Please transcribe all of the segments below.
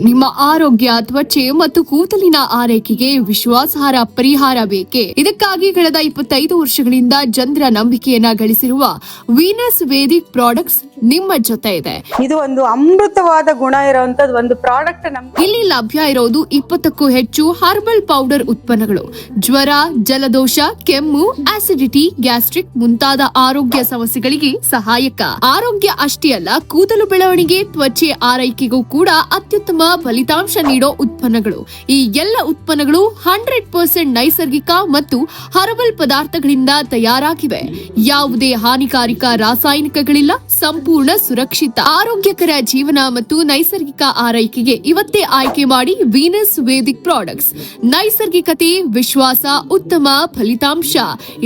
ನಿಮ್ಮ ಆರೋಗ್ಯ, ತ್ವಚೆ ಮತ್ತು ಕೂದಲಿನ ಆರೈಕೆಗೆ ವಿಶ್ವಾಸಾರ್ಹ ಪರಿಹಾರ ಬೇಕೆ? ಇದಕ್ಕಾಗಿ ಕಳೆದ 25 ವರ್ಷಗಳಿಂದ ಜನರ ನಂಬಿಕೆಯನ್ನ ಗಳಿಸಿರುವ ವೀನಸ್ ವೇದಿಕ್ ಪ್ರಾಡಕ್ಟ್ಸ್ ನಿಮ್ಮ ಜೊತೆ ಇದೆ. ಇದು ಒಂದು ಅಮೃತವಾದ ಗುಣ ಇರುವಂತದ್ದು ಒಂದು ಪ್ರಾಡಕ್ಟ್. ಇಲ್ಲಿ ಲಭ್ಯ ಇರೋದು 20ಕ್ಕೂ ಹೆಚ್ಚು ಹರ್ಬಲ್ ಪೌಡರ್ ಉತ್ಪನ್ನಗಳು. ಜ್ವರ, ಜಲದೋಷ, ಕೆಮ್ಮು, ಆಸಿಡಿಟಿ, ಗ್ಯಾಸ್ಟ್ರಿಕ್ ಮುಂತಾದ ಆರೋಗ್ಯ ಸಮಸ್ಯೆಗಳಿಗೆ ಸಹಾಯಕ. ಆರೋಗ್ಯ ಅಷ್ಟೇ ಅಲ್ಲ, ಕೂದಲು ಬೆಳವಣಿಗೆ, ತ್ವಚೆ ಆರೈಕೆಗೂ ಕೂಡ ಅತ್ಯುತ್ತಮ ಫಲಿತಾಂಶ ನೀಡೋ ಉತ್ಪನ್ನಗಳು. ಈ ಎಲ್ಲ ಉತ್ಪನ್ನಗಳು 100% ನೈಸರ್ಗಿಕ ಮತ್ತು ಹರ್ಬಲ್ ಪದಾರ್ಥಗಳಿಂದ ತಯಾರಾಗಿವೆ. ಯಾವುದೇ ಹಾನಿಕಾರಕ ರಾಸಾಯನಿಕಗಳಿಲ್ಲ. ಸಂಪೂರ್ಣ ಸುರಕ್ಷಿತ ಆರೋಗ್ಯಕರ ಜೀವನ ಮತ್ತು ನೈಸರ್ಗಿಕ ಆರೈಕೆಗೆ ಇವತ್ತೇ ಆಯ್ಕೆ ಮಾಡಿ ವೀನಸ್ ವೇದಿಕ್ ಪ್ರಾಡಕ್ಟ್ಸ್. ನೈಸರ್ಗಿಕತೆ, ವಿಶ್ವಾಸ, ಉತ್ತಮ ಫಲಿತಾಂಶ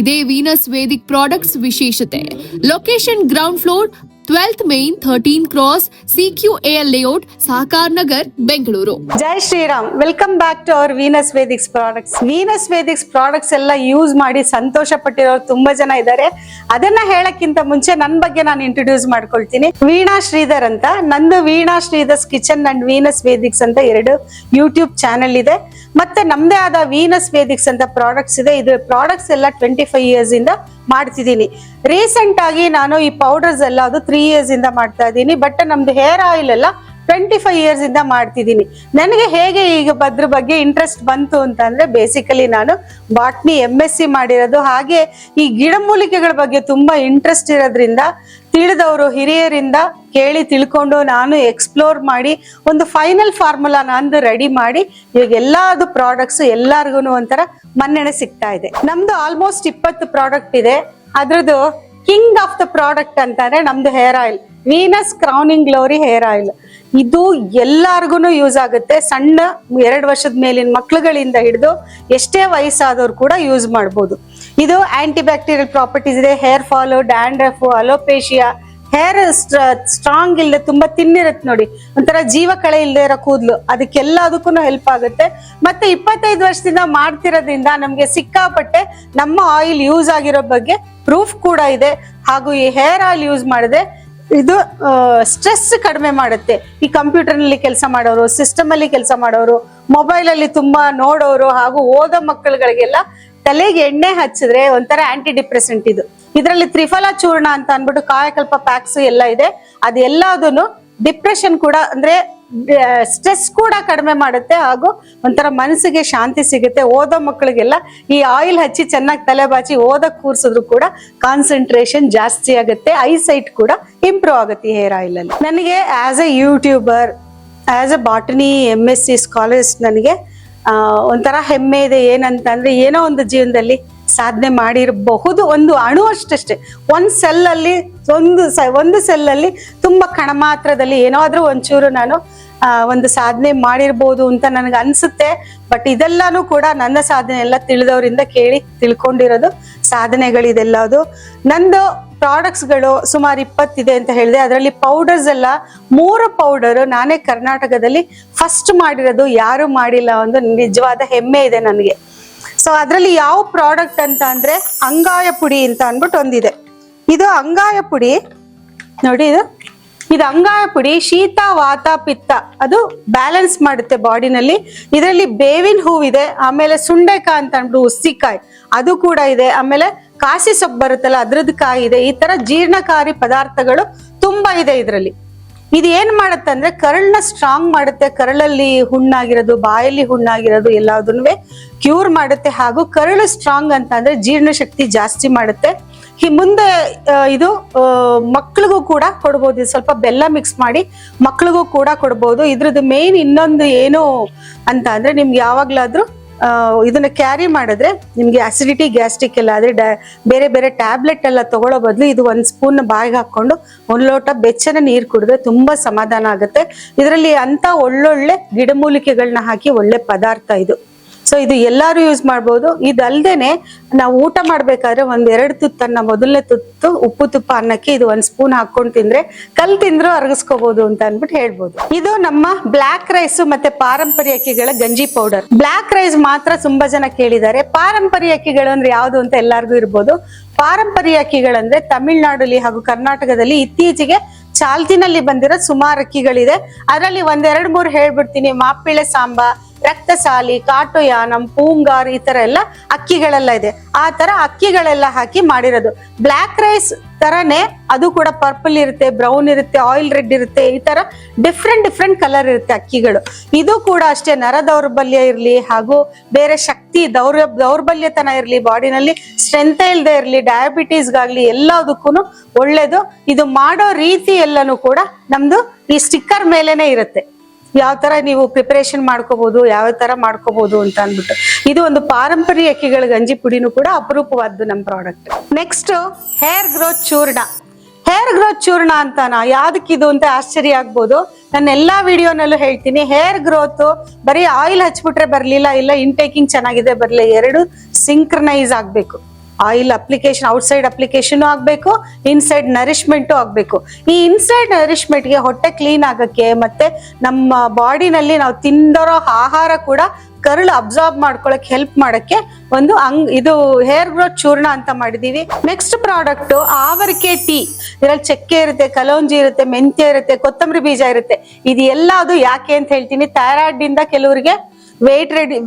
ಇದೇ ವೀನಸ್ ವೇದಿಕ್ ಪ್ರಾಡಕ್ಟ್ಸ್ ವಿಶೇಷತೆ. Location ground floor, 12th main, 13 cross, CQAL layout, Sahakar Nagar, Bengaluru. ಜೈ Shriram. Welcome back to our Venus Vedics products. Venus Vedics products ಎಲ್ಲ ಯೂಸ್ ಮಾಡಿ ಸಂತೋಷ ಪಟ್ಟಿರೋರು ತುಂಬಾ ಜನ ಇದ್ದಾರೆ. ಅದನ್ನ ಹೇಳಕ್ಕಿಂತ ಮುಂಚೆ ನನ್ನ ಬಗ್ಗೆ ನಾನು ಇಂಟ್ರೊಡ್ಯೂಸ್ ಮಾಡ್ಕೊಳ್ತೀನಿ. ವೀಣಾ ಶ್ರೀಧರ್ ಅಂತ. ನಂದು Veena Sridhar's kitchen and Venus Vedics ಅಂತ 2 ಯೂಟ್ಯೂಬ್ ಚಾನೆಲ್ ಇದೆ. ಮತ್ತೆ ನಮ್ದೇ ಆದ ವೀನಸ್ ವೇದಿಕ್ಸ್ ಅಂತ ಪ್ರಾಡಕ್ಟ್ಸ್ ಇದೆ. ಇದು ಪ್ರಾಡಕ್ಟ್ಸ್ ಎಲ್ಲ 25 ಇಯರ್ಸ್ ಇಂದ ಮಾಡ್ತಿದ್ದೀನಿ. ರೀಸೆಂಟ್ ಆಗಿ ನಾನು ಈ ಪೌಡರ್ಸ್ ಎಲ್ಲ ಅದು 3 ಇಯರ್ಸ್ ಇಂದ ಮಾಡ್ತಾ ಇದ್ದೀನಿ. ಬಟ್ ನಮ್ದು ಹೇರ್ ಆಯಿಲ್ ಎಲ್ಲ 25 ಇಯರ್ಸ್ ಇಂದ ಮಾಡ್ತಿದ್ದೀನಿ. ನನಗೆ ಹೇಗೆ ಈಗ ಅದ್ರ ಬಗ್ಗೆ ಇಂಟ್ರೆಸ್ಟ್ ಬಂತು ಅಂತಂದ್ರೆ, ಬೇಸಿಕಲಿ ನಾನು ಬಾಟ್ನಿ MSc ಮಾಡಿರೋದು, ಹಾಗೆ ಈ ಗಿಡಮೂಲಿಕೆಗಳ ಬಗ್ಗೆ ತುಂಬಾ ಇಂಟ್ರೆಸ್ಟ್ ಇರೋದ್ರಿಂದ ತಿಳಿದವರು ಹಿರಿಯರಿಂದ ಕೇಳಿ ತಿಳ್ಕೊಂಡು ನಾನು ಎಕ್ಸ್ಪ್ಲೋರ್ ಮಾಡಿ ಒಂದು ಫೈನಲ್ ಫಾರ್ಮುಲಾ ನಂದು ರೆಡಿ ಮಾಡಿ ಇವಾಗ ಎಲ್ಲಾದು ಪ್ರಾಡಕ್ಟ್ಸ್ ಎಲ್ಲಾರ್ಗು ಒಂಥರ ಮನ್ನಣೆ ಸಿಗ್ತಾ ಇದೆ. ನಮ್ದು ಆಲ್ಮೋಸ್ಟ್ 20 ಪ್ರಾಡಕ್ಟ್ ಇದೆ. ಅದ್ರದ್ದು ಕಿಂಗ್ ಆಫ್ ದ ಪ್ರಾಡಕ್ಟ್ ಅಂತಾನೆ ನಮ್ದು hair oil, Venus crowning glory hair oil. ಇದು ಎಲ್ಲಾರ್ಗು ಯೂಸ್ ಆಗುತ್ತೆ. ಸಣ್ಣ 2 ವರ್ಷದ ಮೇಲಿನ ಮಕ್ಳುಗಳಿಂದ ಹಿಡಿದು ಎಷ್ಟೇ ವಯಸ್ಸಾದವ್ರು ಕೂಡ ಯೂಸ್ ಮಾಡ್ಬೋದು. ಇದು ಆಂಟಿ ಬ್ಯಾಕ್ಟೀರಿಯಲ್ ಪ್ರಾಪರ್ಟೀಸ್ ಇದೆ. Hair fall, dandruff, alopecia, hair strong ಇಲ್ಲದೆ ತುಂಬಾ ತಿನ್ನಿರುತ್ತೆ ನೋಡಿ, ಒಂಥರ ಜೀವ ಕಳೆ ಇಲ್ಲದೆ ಇರೋ ಕೂದಲು, ಅದಕ್ಕೆಲ್ಲದಕ್ಕೂ ಹೆಲ್ಪ್ ಆಗುತ್ತೆ. ಮತ್ತೆ 25 ವರ್ಷದಿಂದ ಮಾಡ್ತಿರೋದ್ರಿಂದ ನಮ್ಗೆ ಸಿಕ್ಕಾಪಟ್ಟೆ ನಮ್ಮ ಆಯಿಲ್ ಯೂಸ್ ಆಗಿರೋ ಬಗ್ಗೆ ಪ್ರೂಫ್ ಕೂಡ ಇದೆ. ಹಾಗೂ ಈ ಹೇರ್ ಆಯಿಲ್ ಯೂಸ್ ಮಾಡಿದ್ರೆ ಇದು ಸ್ಟ್ರೆಸ್ ಕಡಿಮೆ ಮಾಡುತ್ತೆ. ಈ ಕಂಪ್ಯೂಟರ್ ನಲ್ಲಿ ಕೆಲಸ ಮಾಡೋರು, ಸಿಸ್ಟಮ್ ಅಲ್ಲಿ ಕೆಲಸ ಮಾಡೋರು, ಮೊಬೈಲ್ ಅಲ್ಲಿ ತುಂಬಾ ನೋಡೋರು, ಹಾಗೂ ಓದೋ ಮಕ್ಕಳುಗಳಿಗೆಲ್ಲ ತಲೆಗೆ ಎಣ್ಣೆ ಹಚ್ಚಿದ್ರೆ ಒಂಥರ ಆಂಟಿ ಡಿಪ್ರೆಸೆಂಟ್ ಇದು. ಇದರಲ್ಲಿ ತ್ರಿಫಲ ಚೂರ್ಣ ಅಂತ ಅನ್ಬಿಟ್ಟು ಕಾಯಕಲ್ಪ ಪ್ಯಾಕ್ಸ್ ಎಲ್ಲ ಇದೆ. ಅದೆಲ್ಲದನ್ನು ಡಿಪ್ರೆಷನ್ ಕೂಡ ಅಂದ್ರೆ ಸ್ಟ್ರೆಸ್ ಕೂಡ ಕಡಿಮೆ ಮಾಡುತ್ತೆ, ಹಾಗೂ ಒಂಥರ ಮನಸ್ಸಿಗೆ ಶಾಂತಿ ಸಿಗುತ್ತೆ. ಓದೋ ಮಕ್ಕಳಿಗೆಲ್ಲ ಈ ಆಯಿಲ್ ಹಚ್ಚಿ ಚೆನ್ನಾಗಿ ತಲೆ ಬಾಚಿ ಓದಕ್ ಕೂರ್ಸಿದ್ರು ಕೂಡ ಕಾನ್ಸಂಟ್ರೇಷನ್ ಜಾಸ್ತಿ ಆಗುತ್ತೆ, ಐಸೈಟ್ ಕೂಡ ಇಂಪ್ರೂವ್ ಆಗುತ್ತೆ ಈ ಹೇರ್ ಆಯಿಲ್ ಅಲ್ಲಿ. ನನಗೆ as A YouTuber, as A botany MSc scholars ನನಗೆ ಒಂಥರ ಹೆಮ್ಮೆ ಇದೆ. ಏನಂತ ಅಂದ್ರೆ, ಏನೋ ಒಂದು ಜೀವನದಲ್ಲಿ ಸಾಧನೆ ಮಾಡಿರಬಹುದು. ಒಂದು ಅಣು ಅಷ್ಟೇ, ಒಂದು ಸೆಲ್ ಅಲ್ಲಿ ತುಂಬಾ ಕಣ ಮಾತ್ರದಲ್ಲಿ ಏನಾದ್ರೂ ಒಂಚೂರು ನಾನು ಒಂದು ಸಾಧನೆ ಮಾಡಿರ್ಬೋದು ಅಂತ ನನಗೆ ಅನ್ಸುತ್ತೆ. ಬಟ್ ಇದೆಲ್ಲಾನು ಕೂಡ ನನ್ನ ಸಾಧನೆ ಎಲ್ಲ ತಿಳಿದವರಿಂದ ಕೇಳಿ ತಿಳ್ಕೊಂಡಿರೋದು ಸಾಧನೆಗಳಿದೆಲ್ಲದು. ನಂದು ಪ್ರಾಡಕ್ಟ್ಸ್ಗಳು ಸುಮಾರು 20 ಇದೆ ಅಂತ ಹೇಳಿದೆ. ಅದರಲ್ಲಿ ಪೌಡರ್ಸ್ ಎಲ್ಲ 3 ಪೌಡರ್ ನಾನೇ ಕರ್ನಾಟಕದಲ್ಲಿ ಫಸ್ಟ್ ಮಾಡಿರೋದು, ಯಾರು ಮಾಡಿಲ್ಲ. ಒಂದು ನಿಜವಾದ ಹೆಮ್ಮೆ ಇದೆ ನನಗೆ. ಸೊ ಅದರಲ್ಲಿ ಯಾವ ಪ್ರಾಡಕ್ಟ್ ಅಂತ ಅಂದ್ರೆ, ಅಂಗಾಯ ಪುಡಿ ಅಂತ ಅನ್ಬಿಟ್ಟು ಒಂದಿದೆ. ಇದು ಅಂಗಾಯ ಪುಡಿ ನೋಡಿ, ಇದು ಅಂಗಾಯ ಪುಡಿ ಶೀತ, ವಾತ, ಪಿತ್ತ ಅದು ಬ್ಯಾಲೆನ್ಸ್ ಮಾಡುತ್ತೆ ಬಾಡಿನಲ್ಲಿ. ಇದರಲ್ಲಿ ಬೇವಿನ ಹೂವಿದೆ, ಆಮೇಲೆ ಸುಂಡೆಕಾಯಿ ಅಂತ ಅನ್ಬಿಟ್ಟು ಉಸ್ಸಿಕಾಯಿ ಅದು ಕೂಡ ಇದೆ, ಆಮೇಲೆ ಕಾಸಿ ಸೊಪ್ಪು ಬರುತ್ತಲ್ಲ ಅದ್ರದ್ದು ಕಾಯಿ ಇದೆ. ಈ ತರ ಜೀರ್ಣಕಾರಿ ಪದಾರ್ಥಗಳು ತುಂಬಾ ಇದೆ ಇದರಲ್ಲಿ. ಇದು ಏನ್ ಮಾಡುತ್ತೆ ಅಂದ್ರೆ, ಕರಳನ್ನ ಸ್ಟ್ರಾಂಗ್ ಮಾಡುತ್ತೆ. ಕರಳಲ್ಲಿ ಹುಣ್ಣಾಗಿರೋದು, ಬಾಯಲ್ಲಿ ಹುಣ್ಣಾಗಿರೋದು ಎಲ್ಲದನ್ನು ಕ್ಯೂರ್ ಮಾಡುತ್ತೆ. ಹಾಗೂ ಕರಳು ಸ್ಟ್ರಾಂಗ್ ಅಂತ ಅಂದ್ರೆ ಜೀರ್ಣಶಕ್ತಿ ಜಾಸ್ತಿ ಮಾಡುತ್ತೆ. ಮುಂದೆ ಇದು ಮಕ್ಳಿಗೂ ಕೂಡ ಕೊಡ್ಬೋದು. ಇದು ಸ್ವಲ್ಪ ಬೆಲ್ಲ ಮಿಕ್ಸ್ ಮಾಡಿ ಮಕ್ಳಿಗೂ ಕೂಡ ಕೊಡ್ಬೋದು. ಇದ್ರದ್ದು ಮೇನ್ ಇನ್ನೊಂದು ಏನು ಅಂತ ಅಂದ್ರೆ, ನಿಮ್ಗೆ ಯಾವಾಗ್ಲಾದ್ರೂ ಇದನ್ನ ಕ್ಯಾರಿ ಮಾಡಿದ್ರೆ ನಿಮ್ಗೆ ಅಸಿಡಿಟಿ, ಗ್ಯಾಸ್ಟ್ರಿಕ್ ಎಲ್ಲ ಆದ್ರೆ ಬೇರೆ ಬೇರೆ ಟ್ಯಾಬ್ಲೆಟ್ ಎಲ್ಲ ತಗೊಳ್ಳೋ ಬದಲು ಇದು 1 ಸ್ಪೂನ್ ಬಾಯಿಗೆ ಹಾಕೊಂಡು 1 ಲೋಟ ಬೆಚ್ಚನ ನೀರು ಕುಡಿದ್ರೆ ತುಂಬಾ ಸಮಾಧಾನ ಆಗುತ್ತೆ. ಇದರಲ್ಲಿ ಅಂತ ಒಳ್ಳೊಳ್ಳೆ ಗಿಡಮೂಲಿಕೆಗಳನ್ನ ಹಾಕಿ ಒಳ್ಳೆ ಪದಾರ್ಥ ಇದು. ಸೊ ಇದು ಎಲ್ಲಾರು ಯೂಸ್ ಮಾಡ್ಬೋದು. ಇದಲ್ದೇನೆ ನಾವು ಊಟ ಮಾಡ್ಬೇಕಾದ್ರೆ 1-2 ತುತ್ತನ್ನ, ಮೊದಲನೇ ತುತ್ತು ಉಪ್ಪು ತುಪ್ಪ ಅನ್ನಕ್ಕೆ ಇದು 1 ಸ್ಪೂನ್ ಹಾಕೊಂಡು ತಿಂದ್ರೆ ಕಲ್ ತಿಂದ್ರು ಅರಗಿಸ್ಕೋಬಹುದು ಅಂತ ಅನ್ಬಿಟ್ಟು ಹೇಳ್ಬೋದು. ಇದು ನಮ್ಮ ಬ್ಲಾಕ್ ರೈಸ್ ಮತ್ತೆ ಪಾರಂಪರ್ಯ ಅಕ್ಕಿಗಳ ಗಂಜಿ ಪೌಡರ್. ಬ್ಲಾಕ್ ರೈಸ್ ಮಾತ್ರ ತುಂಬಾ ಜನ ಕೇಳಿದ್ದಾರೆ. ಪಾರಂಪರ್ಯ ಅಕ್ಕಿಗಳು ಅಂದ್ರೆ ಯಾವ್ದು ಅಂತ ಎಲ್ಲಾರ್ಗು ಇರ್ಬೋದು. ಪಾರಂಪರ್ಯ ಅಕ್ಕಿಗಳಂದ್ರೆ ತಮಿಳ್ನಾಡಲ್ಲಿ ಹಾಗೂ ಕರ್ನಾಟಕದಲ್ಲಿ ಇತ್ತೀಚೆಗೆ ಚಾಲ್ತಿನಲ್ಲಿ ಬಂದಿರೋ ಸುಮಾರು ಅಕ್ಕಿಗಳಿದೆ. ಅದರಲ್ಲಿ 1-2-3 ಹೇಳ್ಬಿಡ್ತೀನಿ. ಮಾಪಿಳೆ ಸಾಂಬಾ, ರಕ್ತಸಾಲಿ, ಕಾಟುಯಾನಂ, ಪೂಂಗಾರ್, ಈ ತರ ಎಲ್ಲ ಅಕ್ಕಿಗಳೆಲ್ಲ ಇದೆ. ಆ ತರ ಅಕ್ಕಿಗಳೆಲ್ಲ ಹಾಕಿ ಮಾಡಿರೋದು. ಬ್ಲ್ಯಾಕ್ ರೈಸ್ ತರನೇ ಅದು ಕೂಡ ಪರ್ಪಲ್ ಇರುತ್ತೆ, ಬ್ರೌನ್ ಇರುತ್ತೆ, ಆಯಿಲ್ ರೆಡ್ ಇರುತ್ತೆ, ಈ ತರ ಡಿಫ್ರೆಂಟ್ ಕಲರ್ ಇರುತ್ತೆ ಅಕ್ಕಿಗಳು. ಇದು ಕೂಡ ಅಷ್ಟೇ, ನರ ದೌರ್ಬಲ್ಯ ಇರ್ಲಿ, ಹಾಗೂ ಬೇರೆ ಶಕ್ತಿ ದೌರ್ಬಲ್ಯತನ ಇರ್ಲಿ, ಬಾಡಿನಲ್ಲಿ ಸ್ಟ್ರೆಂತ್ ಇಲ್ಲದೆ ಇರ್ಲಿ, ಡಯಾಬಿಟೀಸ್ಗಾಗ್ಲಿ ಎಲ್ಲದಕ್ಕೂ ಒಳ್ಳೇದು. ಇದು ಮಾಡೋ ರೀತಿ ಎಲ್ಲಾನು ಕೂಡ ನಮ್ದು ಈ ಸ್ಟಿಕ್ಕರ್ ಮೇಲೆನೆ ಇರುತ್ತೆ. ಯಾವ ತರ ನೀವು ಪ್ರಿಪರೇಷನ್ ಮಾಡ್ಕೋಬಹುದು, ಯಾವ ತರ ಮಾಡ್ಕೋಬಹುದು ಅಂತ ಅಂದ್ಬಿಟ್ಟು. ಇದು ಒಂದು ಪಾರಂಪರ್ಯ ಅಕ್ಕಿಗಳ ಗಂಜಿ ಪುಡಿನೂ ಕೂಡ ಅಪರೂಪವಾದ್ದು ನಮ್ಮ ಪ್ರಾಡಕ್ಟ್. ನೆಕ್ಸ್ಟ್ ಹೇರ್ ಗ್ರೋತ್ ಚೂರ್ಣ. ಹೇರ್ ಗ್ರೋತ್ ಚೂರ್ಣ ಅಂತಾನ, ಯಾವ್ದಕ್ಕಿದು ಅಂತ ಆಶ್ಚರ್ಯ ಆಗ್ಬೋದು. ನನ್ನ ಎಲ್ಲಾ ವಿಡಿಯೋನಲ್ಲೂ ಹೇಳ್ತೀನಿ, ಹೇರ್ ಗ್ರೋತ್ ಬರೀ ಆಯಿಲ್ ಹಚ್ಬಿಟ್ರೆ ಬರ್ಲಿಲ್ಲ, ಇಲ್ಲ ಇನ್ಟೇಕಿಂಗ್ ಚೆನ್ನಾಗಿದೆ ಬರ್ಲಿ, ಎರಡು ಸಿಂಕ್ರನೈಸ್ ಆಗ್ಬೇಕು. ಆಯಿಲ್ ಅಪ್ಲಿಕೇಶನ್ ಔಟ್ಸೈಡ್ ಅಪ್ಲಿಕೇಶನ್ ಆಗ್ಬೇಕು, ಇನ್ಸೈಡ್ ನರಿಶ್ಮೆಂಟು ಆಗ್ಬೇಕು. ಈ ಇನ್ಸೈಡ್ ನರಿಶ್ಮೆಂಟ್ಗೆ ಹೊಟ್ಟೆ ಕ್ಲೀನ್ ಆಗಕ್ಕೆ, ಮತ್ತೆ ನಮ್ಮ ಬಾಡಿನಲ್ಲಿ ನಾವು ತಿಂದಿರೋ ಆಹಾರ ಕೂಡ ಕರಳು ಅಬ್ಸಾರ್ಬ್ ಮಾಡ್ಕೊಳಕ್ ಹೆಲ್ಪ್ ಮಾಡಕ್ಕೆ ಒಂದು ಇದು ಹೇರ್ ಗ್ರೋತ್ ಚೂರ್ಣ ಅಂತ ಮಾಡಿದೀವಿ. ನೆಕ್ಸ್ಟ್ ಪ್ರಾಡಕ್ಟ್ ಆವರಿಕೆ ಟೀ. ಇದರಲ್ಲಿ ಚಕ್ಕೆ ಇರುತ್ತೆ, ಕಲೋಂಜಿ ಇರುತ್ತೆ, ಮೆಂತ್ಯ ಇರುತ್ತೆ, ಕೊತ್ತಂಬರಿ ಬೀಜ ಇರುತ್ತೆ. ಇದು ಎಲ್ಲದು ಯಾಕೆ ಅಂತ ಹೇಳ್ತೀನಿ. ಥೈರಾಯ್ಡ್ ಇಂದ ಕೆಲವರಿಗೆ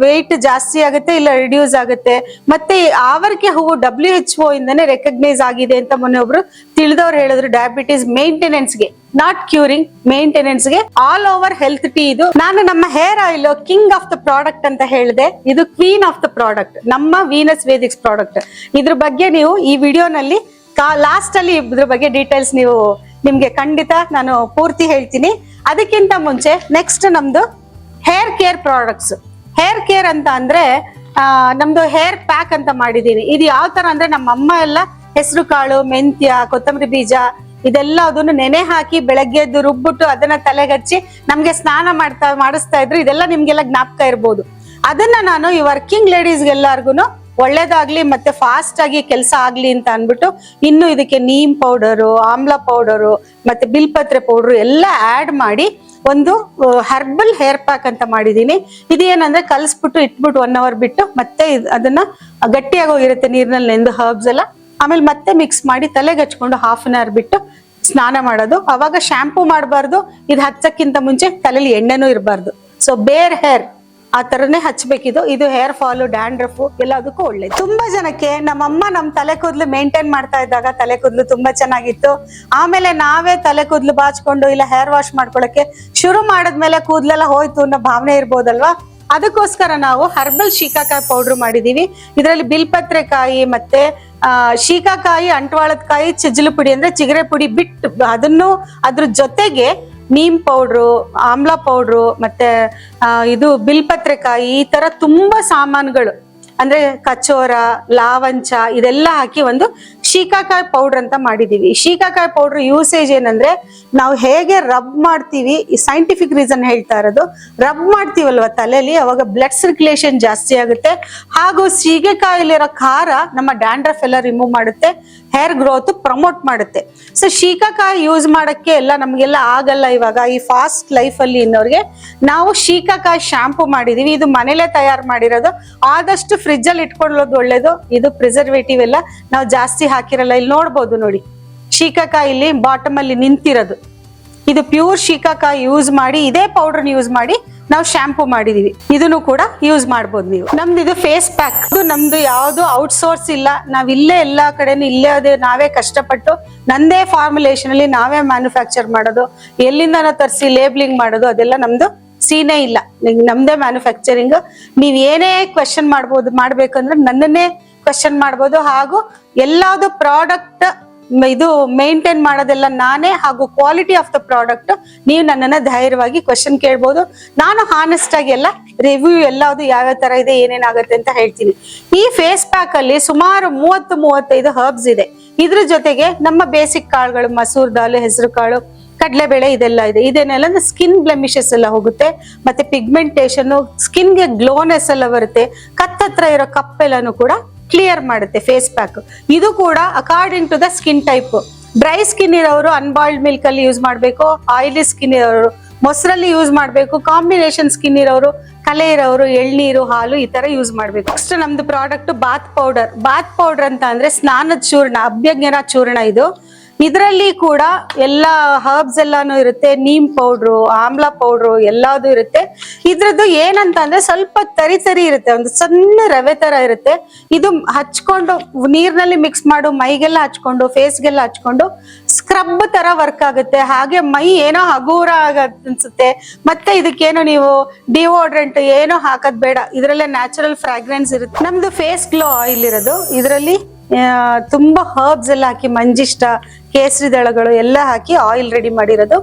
ವೆಯ್ಟ್ ಜಾಸ್ತಿ ಆಗುತ್ತೆ, ಇಲ್ಲ ರಿಡ್ಯೂಸ್ ಆಗುತ್ತೆ. ಮತ್ತೆ ಆವರಿಕೆ ಹೂವು WHO ಇಂದಾನೆ ರೆಕಗ್ನೈಸ್ ಆಗಿದೆ ಅಂತ ಮೊನ್ನೆ ಒಬ್ರು ತಿಳಿದವ್ರು ಹೇಳಿದ್ರು. ಡಯಾಬಿಟೀಸ್ ಮೇಂಟೆನೆನ್ಸ್ಗೆ, ನಾಟ್ ಕ್ಯೂರಿಂಗ್, ಮೇಂಟೆನೆನ್ಸ್ಗೆ. ಆಲ್ ಓವರ್ ಹೆಲ್ತ್ ಟೀ ಇದು. ನಾನು ನಮ್ಮ hair oil king of the product ಅಂತ ಹೇಳಿದೆ, ಇದು ಕ್ವೀನ್ ಆಫ್ ದ ಪ್ರಾಡಕ್ಟ್, ನಮ್ಮ ವೀನಸ್ ವೇದಿಕ್ಸ್ ಪ್ರಾಡಕ್ಟ್. ಇದ್ರ ಬಗ್ಗೆ ನೀವು ಈ ವಿಡಿಯೋನಲ್ಲಿ ಲಾಸ್ಟ್ ಅಲ್ಲಿ ಇದ್ರ ಬಗ್ಗೆ ಡೀಟೇಲ್ಸ್ ನಿಮ್ಗೆ ಖಂಡಿತ ನಾನು ಪೂರ್ತಿ ಹೇಳ್ತೀನಿ. ಅದಕ್ಕಿಂತ ಮುಂಚೆ ನೆಕ್ಸ್ಟ್ ನಮ್ದು hair care products. Hair care ಅಂತ ಅಂದ್ರೆ ನಮ್ದು ಹೇರ್ ಪ್ಯಾಕ್ ಅಂತ ಮಾಡಿದೀನಿ. ಇದು ಯಾವ ತರ ಅಂದ್ರೆ, ನಮ್ಮ ಅಮ್ಮ ಎಲ್ಲ ಹೆಸರು ಕಾಳು, ಮೆಂತ್ಯ, ಕೊತ್ತಂಬರಿ ಬೀಜ ಇದೆಲ್ಲ ಅದನ್ನು ನೆನೆ ಹಾಕಿ ಬೆಳಗ್ಗೆ ಎದ್ದು ರುಬ್ಬಿಟ್ಟು ಅದನ್ನ ತಲೆಗಚ್ಚಿ ನಮ್ಗೆ ಸ್ನಾನ ಮಾಡಿಸ್ತಾ ಇದ್ರು. ಇದೆಲ್ಲ ನಿಮ್ಗೆಲ್ಲ ಜ್ಞಾಪಕ ಇರ್ಬೋದು. ಅದನ್ನ ನಾನು ಈ ವರ್ಕಿಂಗ್ ಲೇಡೀಸ್ಗೆಲ್ಲರಿಗೂ ಒಳ್ಳೇದಾಗ್ಲಿ ಮತ್ತೆ ಫಾಸ್ಟ್ ಆಗಿ ಕೆಲಸ ಆಗ್ಲಿ ಅಂತ ಅನ್ಬಿಟ್ಟು ಇನ್ನು ಇದಕ್ಕೆ ನೀಮ್ ಪೌಡರು, ಆಮ್ಲ ಪೌಡರು, ಮತ್ತೆ ಬಿಲ್ಪತ್ರೆ ಪೌಡರ್ ಎಲ್ಲ ಆಡ್ ಮಾಡಿ ಒಂದು ಹರ್ಬಲ್ ಹೇರ್ ಪ್ಯಾಕ್ ಅಂತ ಮಾಡಿದೀನಿ. ಇದೇನಂದ್ರೆ ಕಲ್ಸ್ಬಿಟ್ಟು ಇಟ್ಬಿಟ್ಟು 1 hour ಬಿಟ್ಟು ಮತ್ತೆ ಅದನ್ನ ಗಟ್ಟಿಯಾಗೋಗಿರುತ್ತೆ ನೀರಿನಲ್ಲಿ ನೆಂದು ಹರ್ಬ್ಸ್ ಎಲ್ಲ. ಆಮೇಲೆ ಮತ್ತೆ ಮಿಕ್ಸ್ ಮಾಡಿ ತಲೆಗೆ ಹಚ್ಕೊಂಡು 1/2 hour ಬಿಟ್ಟು ಸ್ನಾನ ಮಾಡೋದು. ಅವಾಗ ಶಾಂಪೂ ಮಾಡಬಾರ್ದು. ಇದು ಹಚ್ಚಕ್ಕಿಂತ ಮುಂಚೆ ತಲೆಯಲ್ಲಿ ಎಣ್ಣೆನೂ ಇರಬಾರ್ದು. ಸೊ ಬೇರ್ ಹೇರ್ ಆ ತರನೇ ಹಚ್ಬೇಕಿದು. ಇದು ಹೇರ್ ಫಾಲು, ಡ್ಯಾಂಡ್ರಫ್ ಎಲ್ಲದಕ್ಕೂ ಒಳ್ಳೇದು. ತುಂಬಾ ಜನಕ್ಕೆ ನಮ್ಮಮ್ಮ ನಮ್ ತಲೆ ಕೂದಲು ಮೇಂಟೈನ್ ಮಾಡ್ತಾ ಇದ್ದಾಗ ತಲೆ ಕೂದಲು ತುಂಬಾ ಚೆನ್ನಾಗಿತ್ತು. ಆಮೇಲೆ ನಾವೇ ತಲೆ ಕೂದಲು ಬಾಚ್ಕೊಂಡು ಇಲ್ಲ ಹೇರ್ ವಾಶ್ ಮಾಡ್ಕೊಳಕ್ಕೆ ಶುರು ಮಾಡಿದ್ಮೇಲೆ ಕೂದಲೆಲ್ಲ ಹೋಯ್ತು ಅನ್ನೋ ಭಾವನೆ ಇರ್ಬೋದಲ್ವಾ. ಅದಕ್ಕೋಸ್ಕರ ನಾವು ಹರ್ಬಲ್ ಶೀಕಾಕಾಯಿ ಪೌಡರ್ ಮಾಡಿದೀವಿ. ಇದರಲ್ಲಿ ಬಿಲ್ಪತ್ರೆಕಾಯಿ ಮತ್ತೆ ಶೀಕಾಕಾಯಿ, ಅಂಟ್ವಾಳದ ಕಾಯಿ, ಚಿಜ್ಜಲು ಪುಡಿ ಅಂದ್ರೆ ಚಿಗರೆ ಪುಡಿ ಬಿಟ್ಟು ಅದನ್ನು ಅದ್ರ ಜೊತೆಗೆ ನೀಮ್ ಪೌಡ್ರು, ಆಮ್ಲ ಪೌಡ್ರು, ಮತ್ತೆ ಇದು ಬಿಲ್ಪತ್ರೆಕಾಯಿ, ಈ ತರ ತುಂಬಾ ಸಾಮಾನುಗಳು ಅಂದ್ರೆ ಕಚೋರ, ಲಾವಂಚ ಇದೆಲ್ಲ ಹಾಕಿ ಒಂದು ಶೀಕಾಕಾಯಿ ಪೌಡರ್ ಅಂತ ಮಾಡಿದೀವಿ. ಶೀಕಾಕಾಯಿ ಪೌಡರ್ ಯೂಸೇಜ್ ಏನಂದ್ರೆ, ನಾವು ಹೇಗೆ ರಬ್ ಮಾಡ್ತೀವಿ, ಈ ಸೈಂಟಿಫಿಕ್ ರೀಸನ್ ಹೇಳ್ತಾ ಇರೋದು, ರಬ್ ಮಾಡ್ತೀವಲ್ವ ತಲೆಯಲ್ಲಿ, ಅವಾಗ ಬ್ಲಡ್ ಸರ್ಕ್ಯುಲೇಷನ್ ಜಾಸ್ತಿ ಆಗುತ್ತೆ. ಹಾಗೂ ಸೀಗೆಕಾಯಿಲಿರೋ ಖಾರ ನಮ್ಮ ಡ್ಯಾಂಡ್ರಫ್ ಎಲ್ಲ ರಿಮೂವ್ ಮಾಡುತ್ತೆ, ಹೇರ್ ಗ್ರೋತ್ ಪ್ರಮೋಟ್ ಮಾಡುತ್ತೆ. ಸೊ ಶೀಕಾಕಾಯಿ ಯೂಸ್ ಮಾಡಕ್ಕೆ ಎಲ್ಲ ನಮ್ಗೆಲ್ಲ ಆಗಲ್ಲ ಇವಾಗ ಈ ಫಾಸ್ಟ್ ಲೈಫ್ ಅಲ್ಲಿ ಇನ್ನೋರ್ಗೆ. ನಾವು ಶೀಕಾಕಾಯಿ ಶಾಂಪೂ ಮಾಡಿದೀವಿ. ಇದು ಮನೇಲೆ ತಯಾರು ಮಾಡಿರೋದು. ಆದಷ್ಟು ಫ್ರಿಜ್ ಅಲ್ಲಿ ಇಟ್ಕೊಳ್ಳೋದು ಒಳ್ಳೇದು. ಇದು ಪ್ರಿಸರ್ವೇಟಿವ್ ಎಲ್ಲ ನಾವು ಜಾಸ್ತಿ ಹಾಕಿರಲ್ಲ. ಇಲ್ಲಿ ನೋಡ್ಬೋದು ನೋಡಿ, ಶೀಕಾಕಾಯಿ ಇಲ್ಲಿ ಬಾಟಮ್ ಅಲ್ಲಿ ನಿಂತಿರೋದು. ಇದು ಪ್ಯೂರ್ ಶೀಕಾಕಾಯಿ ಯೂಸ್ ಮಾಡಿ, ಇದೇ ಪೌಡರ್ ಯೂಸ್ ಮಾಡಿ ನಾವು ಶಾಂಪೂ ಮಾಡಿದೀವಿ. ಇದನ್ನು ಕೂಡ ಯೂಸ್ ಮಾಡ್ಬೋದು ನೀವು. ನಮ್ದು ಇದು ಫೇಸ್ ಪ್ಯಾಕ್. ನಮ್ದು ಯಾವ್ದು ಔಟ್ಸೋರ್ಸ್ ಇಲ್ಲ. ನಾವ್ ಇಲ್ಲೇ ಎಲ್ಲಾ ಕಡೆನೂ ಇಲ್ಲೇ ಅದೇ ನಾವೇ ಕಷ್ಟಪಟ್ಟು ನಂದೇ ಫಾರ್ಮುಲೇಷನ್ ಅಲ್ಲಿ ನಾವೇ ಮ್ಯಾನುಫ್ಯಾಕ್ಚರ್ ಮಾಡೋದು, ಎಲ್ಲಿಂದ ತರಿಸಿ ಲೇಬ್ಲಿಂಗ್ ಮಾಡೋದು ಅದೆಲ್ಲ ನಮ್ದು ಸೀನೇ ಇಲ್ಲ. ನಮ್ದೇ ಮ್ಯಾನುಫ್ಯಾಕ್ಚರಿಂಗ್. ನೀವ್ ಏನೇ ಕ್ವೆಶನ್ ಮಾಡ್ಬೇಕಂದ್ರೆ ನನ್ನನ್ನೇ ಕ್ವೆಶನ್ ಮಾಡ್ಬೋದು. ಹಾಗೂ ಎಲ್ಲಾವುದು ಪ್ರಾಡಕ್ಟ್ ಇದು ಮೇಂಟೈನ್ ಮಾಡೋದೆಲ್ಲ ನಾನೇ. ಹಾಗೂ ಕ್ವಾಲಿಟಿ ಆಫ್ ದ ಪ್ರಾಡಕ್ಟ್ ನೀವು ನನ್ನನ್ನ ಧೈರ್ಯವಾಗಿ ಕ್ವೆಶನ್ ಕೇಳ್ಬೋದು. ನಾನು ಹಾನೆಸ್ಟ್ ಆಗಿ ಎಲ್ಲ ರಿವ್ಯೂ ಎಲ್ಲದು ಯಾವ್ಯಾವ ತರ ಇದೆ, ಏನೇನಾಗುತ್ತೆ ಅಂತ ಹೇಳ್ತೀನಿ. ಈ ಫೇಸ್ ಪ್ಯಾಕ್ ಅಲ್ಲಿ ಸುಮಾರು 30-35 ಹರ್ಬ್ಸ್ ಇದೆ. ಇದ್ರ ಜೊತೆಗೆ ನಮ್ಮ ಬೇಸಿಕ್ ಕಾಳುಗಳು, ಮಸೂರ್ ದಾಲ್, ಹೆಸರು ಕಾಳು, ಕಡಲೆಬೇಳೆ ಇದೆಲ್ಲ ಇದೆ. ಇದನ್ನೆಲ್ಲ ಸ್ಕಿನ್ ಬ್ಲೆಮಿಷಸ್ ಎಲ್ಲ ಹೋಗುತ್ತೆ, ಮತ್ತೆ ಪಿಗ್ಮೆಂಟೇಶನ್, ಸ್ಕಿನ್ಗೆ ಗ್ಲೋನೆಸ್ ಎಲ್ಲ ಬರುತ್ತೆ, ಕತ್ತತ್ರ ಇರೋ ಕಪ್ಪೆಲ್ಲನು ಕೂಡ ಕ್ಲಿಯರ್ ಮಾಡುತ್ತೆ ಫೇಸ್ ಪ್ಯಾಕ್. ಇದು ಕೂಡ according to the skin type. Dry skin ಇರೋರು ಅನ್ಬಾಯ್ಲ್ಡ್ ಮಿಲ್ಕ್ ಅಲ್ಲಿ ಯೂಸ್ ಮಾಡ್ಬೇಕು. ಆಯಿಲಿ ಸ್ಕಿನ್ ಇರೋರು ಮೊಸರಲ್ಲಿ ಯೂಸ್ ಮಾಡ್ಬೇಕು. ಕಾಂಬಿನೇಷನ್ ಸ್ಕಿನ್ ಇರೋರು, ಕಲೆ ಇರೋರು ಎಳ್ನೀರು, ಹಾಲು ಈ ತರ ಯೂಸ್ ಮಾಡ್ಬೇಕು. ನೆಕ್ಸ್ಟ್ ನಮ್ದು product bath powder. Bath powder ಅಂತ ಅಂದ್ರೆ ಸ್ನಾನದ ಚೂರ್ಣ, ಅಭ್ಯಂಗನ ಚೂರ್ಣ. ಇದು ಇದರಲ್ಲಿ ಕೂಡ ಎಲ್ಲ ಹರ್ಬ್ಸ್ ಎಲ್ಲಾನು ಇರುತ್ತೆ, ನೀಮ್ ಪೌಡ್ರು, ಆಮ್ಲ ಪೌಡ್ರು ಎಲ್ಲಾದು ಇರುತ್ತೆ. ಇದ್ರದ್ದು ಏನಂತ ಅಂದ್ರೆ ಸ್ವಲ್ಪ ತರಿ ಇರುತ್ತೆ, ಒಂದು ಸಣ್ಣ ರವೆ ತರ ಇರುತ್ತೆ. ಇದು ಹಚ್ಕೊಂಡು ನೀರ್ನಲ್ಲಿ ಮಿಕ್ಸ್ ಮಾಡು, ಮೈಗೆಲ್ಲ ಹಚ್ಕೊಂಡು, ಫೇಸ್ಗೆಲ್ಲ ಹಚ್ಕೊಂಡು ಸ್ಕ್ರಬ್ ತರ ವರ್ಕ್ ಆಗುತ್ತೆ. ಹಾಗೆ ಮೈ ಏನೋ ಹಗೂರ ಅನ್ಸುತ್ತೆ. ಮತ್ತೆ ಇದಕ್ಕೇನೋ ನೀವು ಡಿಯೋಡ್ರೆಂಟ್ ಏನೋ ಹಾಕದ್ ಬೇಡ, ಇದ್ರಲ್ಲೇ ನ್ಯಾಚುರಲ್ ಫ್ರಾಗ್ರೆನ್ಸ್ ಇರುತ್ತೆ. ನಮ್ದು ಫೇಸ್ ಗ್ಲೋ ಆಯಿಲ್ ಇರೋದು, ಇದರಲ್ಲಿ ತುಂಬಾ ಹರ್ಬ್ಸ್ ಎಲ್ಲ ಹಾಕಿ, ಮಂಜಿಷ್ಟ, ಕೇಸರಿ ದಳಗಳು ಎಲ್ಲ ಹಾಕಿ ಆಯಿಲ್ ರೆಡಿ ಮಾಡಿರೋದು.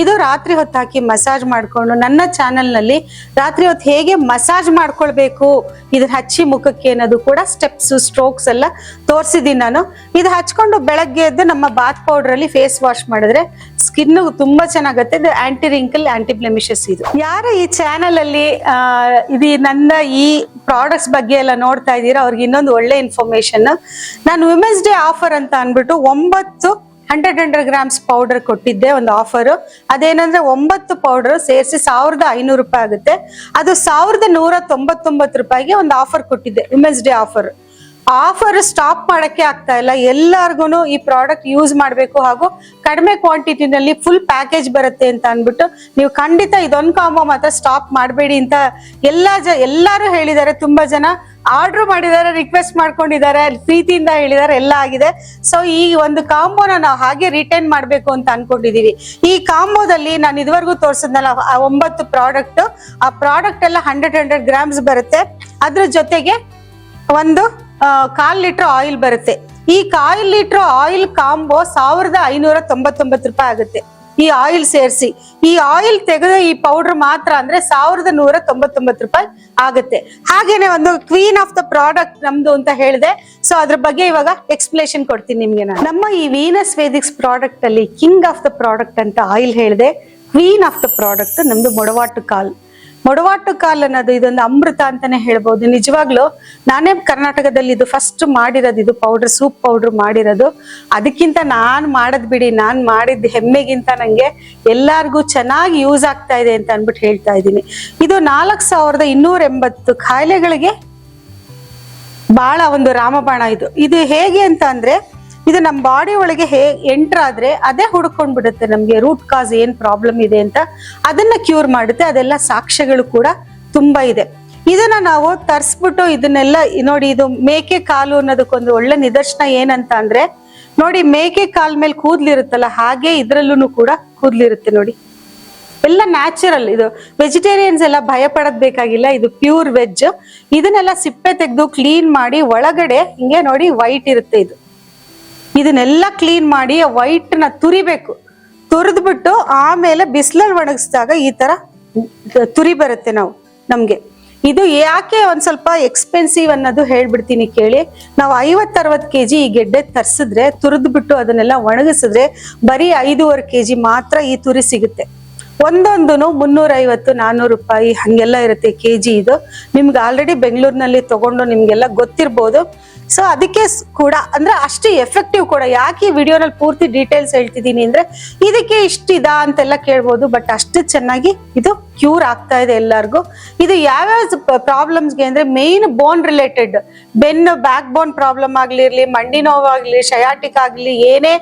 ಇದು ರಾತ್ರಿ ಹೊತ್ತು ಹಾಕಿ ಮಸಾಜ್ ಮಾಡ್ಕೊಂಡು, ನನ್ನ ಚಾನೆಲ್ ನಲ್ಲಿ ರಾತ್ರಿ ಹೊತ್ತು ಹೇಗೆ ಮಸಾಜ್ ಮಾಡ್ಕೊಳ್ಬೇಕು ಇದನ್ನ ಹಚ್ಚಿ ಮುಖಕ್ಕೆ ಅನ್ನೋದು ಕೂಡ ಸ್ಟೆಪ್ಸ್, ಸ್ಟ್ರೋಕ್ಸ್ ಎಲ್ಲ ತೋರಿಸಿದೀನಿ ನಾನು. ಇದು ಹಚ್ಕೊಂಡು ಬೆಳಗ್ಗೆ ಎದ್ದು ನಮ್ಮ ಬಾತ್ ಪೌಡರ್ ಅಲ್ಲಿ ಫೇಸ್ ವಾಶ್ ಮಾಡಿದ್ರೆ ಸ್ಕಿನ್ ತುಂಬಾ ಚೆನ್ನಾಗತ್ತೆ. ಇದು ಆಂಟಿ ರಿಂಕಲ್, ಆಂಟಿ ಬ್ಲೆಮಿಷಸ್. ಇದು ಯಾರು ಈ ಚಾನೆಲ್ ಅಲ್ಲಿ ಇದು ನನ್ನ ಈ ಪ್ರಾಡಕ್ಟ್ಸ್ ಬಗ್ಗೆ ಎಲ್ಲ ನೋಡ್ತಾ ಇದ್ದೀರಾ, ಅವ್ರಿಗೆ ಇನ್ನೊಂದು ಒಳ್ಳೆ ಇನ್ಫಾರ್ಮೇಶನ್. ನಾನು ವಿಮೆನ್ಸ್ ಡೇ ಆಫರ್ ಅಂತ ಅನ್ಬಿಟ್ಟು 9 100 ಗ್ರಾಮ್ಸ್ ಪೌಡರ್ ಕೊಟ್ಟಿದ್ದೆ, ಒಂದು ಆಫರ್. ಅದೇನಂದ್ರೆ 9 ಪೌಡರ್ ಸೇರಿಸಿ 1500 ರೂಪಾಯಿ ಆಗುತ್ತೆ. ಅದು 1199 ರೂಪಾಯಿಗೆ ಒಂದು ಆಫರ್ ಕೊಟ್ಟಿದ್ದೆ, women's day offer. Offer stop ಮಾಡಕ್ಕೆ ಆಗ್ತಾ ಇಲ್ಲ. ಎಲ್ಲಾರ್ಗು ಈ ಪ್ರಾಡಕ್ಟ್ ಯೂಸ್ ಮಾಡ್ಬೇಕು, ಹಾಗೂ ಕಡಿಮೆ ಕ್ವಾಂಟಿಟಿನಲ್ಲಿ ಫುಲ್ ಪ್ಯಾಕೇಜ್ ಬರುತ್ತೆ ಅಂತ ಅನ್ಬಿಟ್ಟು ನೀವು ಖಂಡಿತ ಇದೊಂದು ಕಾಂಬೋ ಮಾತ್ರ ಸ್ಟಾಪ್ ಮಾಡಬೇಡಿ ಅಂತ ಎಲ್ಲಾರು ಹೇಳಿದ್ದಾರೆ. ತುಂಬಾ ಜನ ಆರ್ಡರ್ ಮಾಡಿದ್ದಾರೆ, ರಿಕ್ವೆಸ್ಟ್ ಮಾಡ್ಕೊಂಡಿದ್ದಾರೆ, ಪ್ರೀತಿಯಿಂದ ಹೇಳಿದ್ದಾರೆ, ಎಲ್ಲ ಆಗಿದೆ. ಸೊ ಈ ಒಂದು ಕಾಂಬೋನ ನಾವು ಹಾಗೆ ರಿಟೈನ್ ಮಾಡ್ಬೇಕು ಅಂತ ಅನ್ಕೊಂಡಿದೀವಿ. ಈ ಕಾಂಬೋದಲ್ಲಿ ನಾನು ಇದುವರೆಗೂ ತೋರಿಸಿದ್ನಲ್ಲ 9 ಪ್ರಾಡಕ್ಟ್, ಆ ಪ್ರಾಡಕ್ಟ್ ಎಲ್ಲ 100 ಗ್ರಾಮ್ಸ್ ಬರುತ್ತೆ. ಅದ್ರ ಜೊತೆಗೆ ಒಂದು 1/4 ಲೀಟರ್ ಆಯಿಲ್ ಬರುತ್ತೆ. ಈ 1/4 ಲೀಟರ್ ಆಯಿಲ್ ಕಾಂಬೋ 1599 ರೂಪಾಯಿ ಆಗುತ್ತೆ. ಈ ಆಯಿಲ್ ಸೇರಿಸಿ, ಈ ಆಯಿಲ್ ತೆಗೆದು ಈ ಪೌಡರ್ ಮಾತ್ರ ಅಂದ್ರೆ 1199 ರೂಪಾಯಿ ಆಗುತ್ತೆ. ಹಾಗೇನೆ ಒಂದು ಕ್ವೀನ್ ಆಫ್ ದ ಪ್ರಾಡಕ್ಟ್ ನಮ್ದು ಅಂತ ಹೇಳಿದೆ. ಸೊ ಅದ್ರ ಬಗ್ಗೆ ಇವಾಗ ಎಕ್ಸ್ಪ್ಲೇಷನ್ ಕೊಡ್ತೀನಿ ನಿಮ್ಗೆ. ನಾನು ನಮ್ಮ ಈ ವೀನಸ್ ವೇದಿಕ್ಸ್ ಪ್ರಾಡಕ್ಟ್ ಅಲ್ಲಿ ಕಿಂಗ್ ಆಫ್ ದ ಪ್ರಾಡಕ್ಟ್ ಅಂತ ಆಯಿಲ್ ಹೇಳಿದೆ. ಕ್ವೀನ್ ಆಫ್ ದ ಪ್ರಾಡಕ್ಟ್ ನಮ್ದು ಮೊಡವಾಟು ಕಾಲ್. ಮೊಡವಾಟು ಕಾಲ್ ಅನ್ನೋದು ಇದೊಂದು ಅಮೃತ ಅಂತಾನೆ ಹೇಳ್ಬೋದು. ನಿಜವಾಗ್ಲೂ ನಾನೇ ಕರ್ನಾಟಕದಲ್ಲಿ ಇದು ಫಸ್ಟ್ ಮಾಡಿರೋದು, ಇದು ಪೌಡರ್, ಸೂಪ್ ಪೌಡರ್ ಮಾಡಿರೋದು. ಅದಕ್ಕಿಂತ ನಾನ್ ಮಾಡದ್ ಬಿಡಿ, ನಾನ್ ಮಾಡಿದ ಹೆಮ್ಮೆಗಿಂತ ನಂಗೆ ಎಲ್ಲಾರ್ಗು ಚೆನ್ನಾಗಿ ಯೂಸ್ ಆಗ್ತಾ ಇದೆ ಅಂತ ಅನ್ಬಿಟ್ಟು ಹೇಳ್ತಾ ಇದ್ದೀನಿ. ಇದು 4280 ಕಾಯಿಲೆಗಳಿಗೆ ಬಹಳ ಒಂದು ರಾಮಬಾಣ. ಇದು ಹೇಗೆ ಅಂತ ಅಂದ್ರೆ, ಇದು ನಮ್ಮ ಬಾಡಿ ಒಳಗೆ ಎಂಟರ್ ಆದ್ರೆ ಅದೇ ಹುಡ್ಕೊಂಡ್ ಬಿಡುತ್ತೆ ನಮ್ಗೆ ರೂಟ್ ಕಾಸ್ ಏನ್ ಪ್ರಾಬ್ಲಮ್ ಇದೆ ಅಂತ, ಅದನ್ನ ಕ್ಯೂರ್ ಮಾಡುತ್ತೆ. ಅದೆಲ್ಲ ಸಾಕ್ಷ್ಯಗಳು ಕೂಡ ತುಂಬಾ ಇದೆ. ಇದನ್ನ ನಾವು ತರ್ಸ್ಬಿಟ್ಟು ಇದನ್ನೆಲ್ಲ ನೋಡಿ, ಇದು ಮೇಕೆ ಕಾಲು ಅನ್ನೋದಕ್ಕೊಂದು ಒಳ್ಳೆ ನಿದರ್ಶನ. ಏನಂತ ಅಂದ್ರೆ ನೋಡಿ, ಮೇಕೆ ಕಾಲ್ ಮೇಲೆ ಕೂದ್ಲಿರುತ್ತಲ್ಲ, ಹಾಗೆ ಇದ್ರಲ್ಲೂ ಕೂಡ ಕೂದ್ಲಿರುತ್ತೆ ನೋಡಿ. ಎಲ್ಲ ನ್ಯಾಚುರಲ್. ಇದು ವೆಜಿಟೇರಿಯನ್ಸ್ ಎಲ್ಲ ಭಯ ಪಡೋದ್ ಬೇಕಾಗಿಲ್ಲ, ಇದು ಪ್ಯೂರ್ ವೆಜ್. ಇದನ್ನೆಲ್ಲ ಸಿಪ್ಪೆ ತೆಗೆದು ಕ್ಲೀನ್ ಮಾಡಿ, ಒಳಗಡೆ ಹಿಂಗೆ ನೋಡಿ ವೈಟ್ ಇರುತ್ತೆ. ಇದನ್ನೆಲ್ಲ ಕ್ಲೀನ್ ಮಾಡಿ ವೈಟ್ ನ ತುರಿಬೇಕು. ತುರಿದ್ಬಿಟ್ಟು ಆಮೇಲೆ ಬಿಸಿಲಲ್ಲಿ ಒಣಗಿಸಿದಾಗ ಈ ತರ ತುರಿ ಬರುತ್ತೆ ನಮ್ಗೆ. ಇದು ಯಾಕೆ ಒಂದ್ ಸ್ವಲ್ಪ ಎಕ್ಸ್ಪೆನ್ಸಿವ್ ಅನ್ನೋದು ಹೇಳ್ಬಿಡ್ತೀನಿ ಕೇಳಿ. ನಾವು 50-60 kg ಈ ಗೆಡ್ಡೆ ತರ್ಸಿದ್ರೆ, ತುರಿದ್ಬಿಟ್ಟು ಅದನ್ನೆಲ್ಲ ಒಣಗಿಸಿದ್ರೆ ಬರೀ 5.5 kg ಮಾತ್ರ ಈ ತುರಿ ಸಿಗುತ್ತೆ. ಒಂದೊಂದು 350-400 ರೂಪಾಯಿ ಹಂಗೆಲ್ಲ ಇರುತ್ತೆ ಕೆಜಿ. ಇದು ನಿಮ್ಗೆ ಆಲ್ರೆಡಿ ಬೆಂಗಳೂರಿನಲ್ಲಿ ತಗೊಂಡು ನಿಮ್ಗೆಲ್ಲ ಗೊತ್ತಿರ್ಬೋದು. ಸೊ ಅದಕ್ಕೆ ಕೂಡ ಅಂದ್ರೆ ಅಷ್ಟು ಎಫೆಕ್ಟಿವ್ ಕೂಡ. ಯಾಕೆ ಈ ವಿಡಿಯೋನಲ್ಲಿ ಪೂರ್ತಿ ಡೀಟೇಲ್ಸ್ ಹೇಳ್ತಿದ್ದೀನಿ ಅಂದ್ರೆ, ಇದಕ್ಕೆ ಇಷ್ಟಿದಾ ಅಂತೆಲ್ಲ ಕೇಳ್ಬೋದು, ಬಟ್ ಅಷ್ಟು ಚೆನ್ನಾಗಿ ಇದು ಕ್ಯೂರ್ ಆಗ್ತಾ ಇದೆ ಎಲ್ಲರಿಗೂ. ಇದು ಯಾವ್ಯಾವ ಪ್ರಾಬ್ಲಮ್ಸ್ಗೆ ಅಂದ್ರೆ, ಮೇನ್ ಬೋನ್ ರಿಲೇಟೆಡ್, ಬೆನ್ನು ಬ್ಯಾಕ್ ಬೋನ್ ಪ್ರಾಬ್ಲಮ್ ಆಗ್ಲಿರ್ಲಿ, ಮಂಡಿ ನೋವಾಗ್ಲಿ, ಶಯಾಟಿಕ್ ಆಗ್ಲಿ, ಏನೇ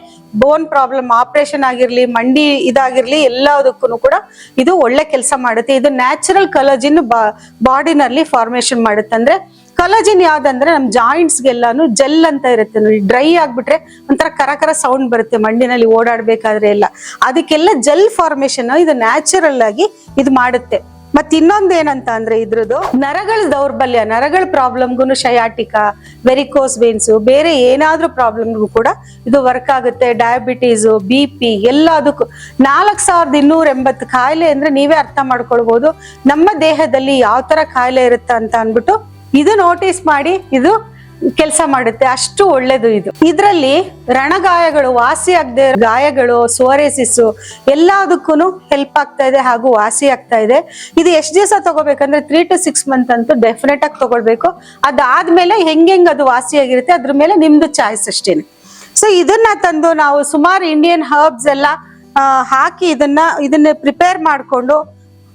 ಬೋನ್ ಪ್ರಾಬ್ಲಮ್, ಆಪರೇಷನ್ ಆಗಿರ್ಲಿ, ಮಂಡಿ ಇದಾಗಿರ್ಲಿ, ಎಲ್ಲದಕ್ಕೂ ಕೂಡ ಇದು ಒಳ್ಳೆ ಕೆಲಸ ಮಾಡುತ್ತೆ. ಇದು ನ್ಯಾಚುರಲ್ ಕಲಜಿನ್ ಬಾಡಿನಲ್ಲಿ ಫಾರ್ಮೇಶನ್ ಮಾಡುತ್ತೆ. ಅಂದ್ರೆ ಕಲಜಿನ್ ಯಾವ್ದಂದ್ರೆ ನಮ್ ಜಾಯಿಂಟ್ಸ್ಗೆಲ್ಲಾನು ಜೆಲ್ ಅಂತ ಇರುತ್ತೆ ನೋಡಿ. ಡ್ರೈ ಆಗ್ಬಿಟ್ರೆ ಒಂಥರ ಕರಕರ ಸೌಂಡ್ ಬರುತ್ತೆ ಮಂಡಿನಲ್ಲಿ ಓಡಾಡ್ಬೇಕಾದ್ರೆ ಎಲ್ಲ, ಅದಕ್ಕೆಲ್ಲ ಜೆಲ್ ಫಾರ್ಮೇಶನ್ ಇದು ನ್ಯಾಚುರಲ್ ಆಗಿ ಇದು ಮಾಡುತ್ತೆ. ಮತ್ ಇನ್ನೊಂದ್ ಏನಂತ ಅಂದ್ರೆ, ಇದ್ರದ್ದು ನರಗಳ ದೌರ್ಬಲ್ಯ, ನರಗಳ ಪ್ರಾಬ್ಲಮ್ಗೂ, ಶಯಾಟಿಕಾ, ವೆರಿಕೋಸ್ ವೇನ್ಸ್, ಬೇರೆ ಏನಾದ್ರೂ ಪ್ರಾಬ್ಲಮ್ಗೂ ಕೂಡ ಇದು ವರ್ಕ್ ಆಗುತ್ತೆ. ಡಯಾಬಿಟೀಸ್, BP ಎಲ್ಲದಕ್ಕೂ. 4280 ಕಾಯಿಲೆ ಅಂದ್ರೆ ನೀವೇ ಅರ್ಥ ಮಾಡ್ಕೊಳ್ಬಹುದು ನಮ್ಮ ದೇಹದಲ್ಲಿ ಯಾವ ತರ ಕಾಯಿಲೆ ಇರುತ್ತೆ ಅಂತ ಅನ್ಬಿಟ್ಟು. ಇದು ನೋಟಿಸ್ ಮಾಡಿ, ಇದು ಕೆಲಸ ಮಾಡುತ್ತೆ, ಅಷ್ಟು ಒಳ್ಳೇದು ಇದು. ಇದರಲ್ಲಿ ರಣಗಾಯಗಳು, ವಾಸಿ ಆಗದೆ ಗಾಯಗಳು, ಸೋರೇಸಿಸ್ ಎಲ್ಲದಕ್ಕೂ ಹೆಲ್ಪ್ ಆಗ್ತಾ ಇದೆ ಹಾಗೂ ವಾಸಿ ಆಗ್ತಾ ಇದೆ. ಇದು ಎಷ್ಟು ದಿವಸ ತಗೋಬೇಕಂದ್ರೆ 3 to 6 ಮಂತ್ ಅಂತೂ ಡೆಫಿನೆಟ್ ಆಗಿ ತಗೊಳ್ಬೇಕು. ಅದಾದ್ಮೇಲೆ ಹೆಂಗ್ ಅದು ವಾಸಿ ಆಗಿರುತ್ತೆ ಅದ್ರ ಮೇಲೆ ನಿಮ್ದು ಚಾಯ್ಸ್ ಅಷ್ಟೇನೆ. ಸೊ ಇದನ್ನ ತಂದು ನಾವು ಸುಮಾರು ಇಂಡಿಯನ್ ಹರ್ಬ್ಸ್ ಎಲ್ಲ ಹಾಕಿ ಇದನ್ನ ಪ್ರಿಪೇರ್ ಮಾಡ್ಕೊಂಡು